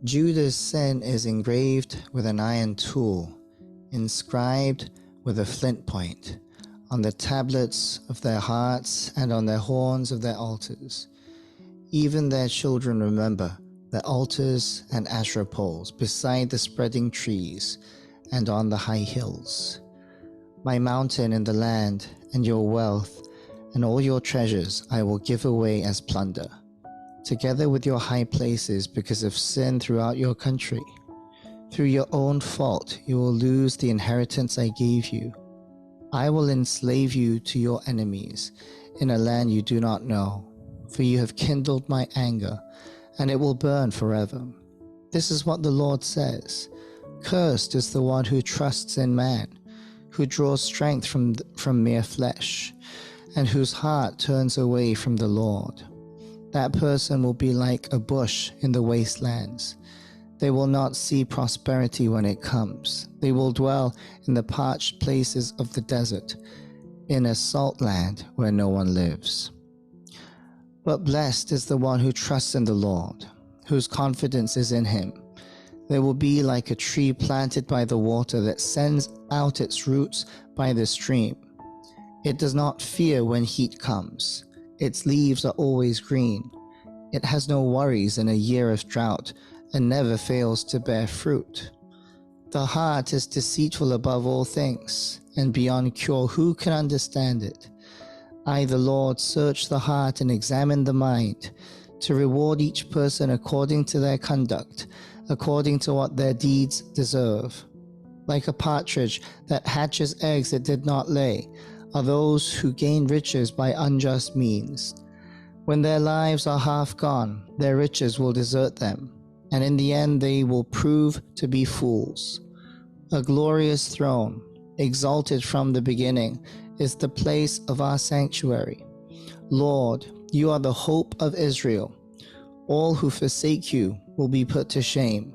Judah's sin is engraved with an iron tool, inscribed with a flint point, on the tablets of their hearts and on their horns of their altars. Even their children remember the altars and Asherah poles beside the spreading trees and on the high hills. My mountain in the land and your wealth and all your treasures I will give away as plunder, together with your high places because of sin throughout your country. Through your own fault you will lose the inheritance I gave you. I will enslave you to your enemies in a land you do not know, for you have kindled my anger, and it will burn forever. This is what the Lord says. Cursed is the one who trusts in man, who draws strength from mere flesh, and whose heart turns away from the Lord. That person will be like a bush in the wastelands. They will not see prosperity when it comes. They will dwell in the parched places of the desert, in a salt land where no one lives. But blessed is the one who trusts in the Lord, whose confidence is in him. They will be like a tree planted by the water that sends out its roots by the stream. It does not fear when heat comes. Its leaves are always green. It has no worries in a year of drought and never fails to bear fruit. The heart is deceitful above all things, and beyond cure who can understand it? I, the Lord, search the heart and examine the mind, to reward each person according to their conduct, according to what their deeds deserve. Like a partridge that hatches eggs it did not lay, are those who gain riches by unjust means. When their lives are half gone, their riches will desert them, and in the end they will prove to be fools. A glorious throne, exalted from the beginning, is the place of our sanctuary. Lord, you are the hope of Israel. All who forsake you will be put to shame.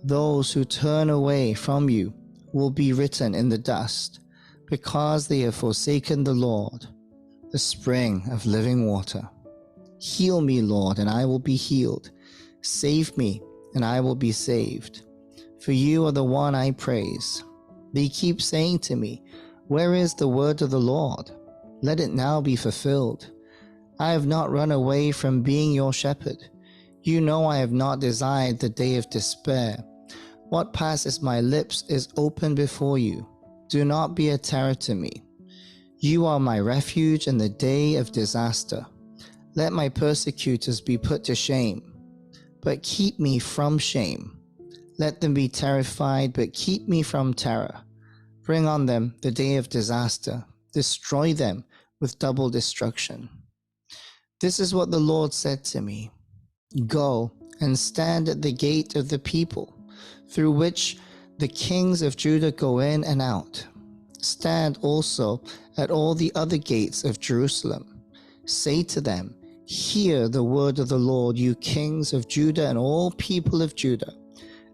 Those who turn away from you will be written in the dust, because they have forsaken the Lord, the spring of living water. Heal me, Lord, and I will be healed. Save me, and I will be saved. For you are the one I praise. They keep saying to me, where is the word of the Lord? Let it now be fulfilled. I have not run away from being your shepherd. You know I have not desired the day of despair. What passes my lips is open before you. Do not be a terror to me. You are my refuge in the day of disaster. Let my persecutors be put to shame, but keep me from shame. Let them be terrified, but keep me from terror. Bring on them the day of disaster. Destroy them with double destruction. This is what the Lord said to me. Go and stand at the gate of the people, through which the kings of Judah go in and out. Stand also at all the other gates of Jerusalem. Say to them, hear the word of the Lord, you kings of Judah and all people of Judah,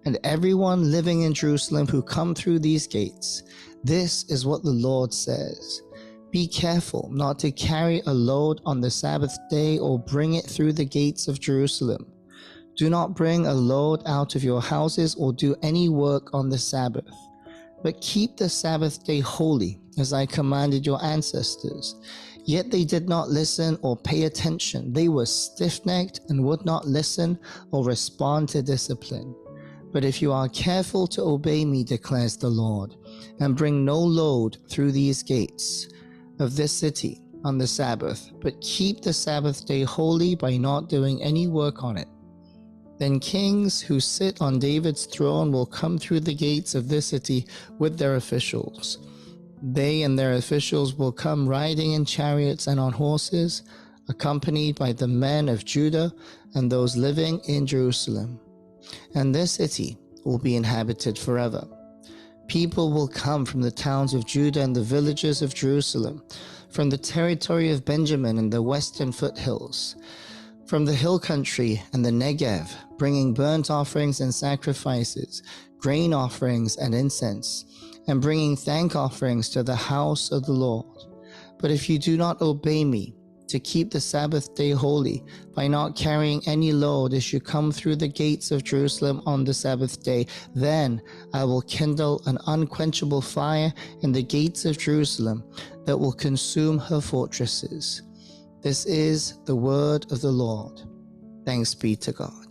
and everyone living in Jerusalem who come through these gates. This is what the Lord says. Be careful not to carry a load on the Sabbath day or bring it through the gates of Jerusalem. Do not bring a load out of your houses or do any work on the Sabbath, but keep the Sabbath day holy, as I commanded your ancestors. Yet they did not listen or pay attention. They were stiff-necked and would not listen or respond to discipline. But if you are careful to obey me, declares the Lord, and bring no load through these gates of this city on the Sabbath, but keep the Sabbath day holy by not doing any work on it, then kings who sit on David's throne will come through the gates of this city with their officials. They and their officials will come riding in chariots and on horses, accompanied by the men of Judah and those living in Jerusalem. And this city will be inhabited forever. People will come from the towns of Judah and the villages of Jerusalem, from the territory of Benjamin and the western foothills, from the hill country and the Negev, bringing burnt offerings and sacrifices, grain offerings and incense, and bringing thank offerings to the house of the Lord. But if you do not obey me, to keep the Sabbath day holy by not carrying any load as you come through the gates of Jerusalem on the Sabbath day. Then I will kindle an unquenchable fire in the gates of Jerusalem that will consume her fortresses. This is the word of the Lord. Thanks be to God.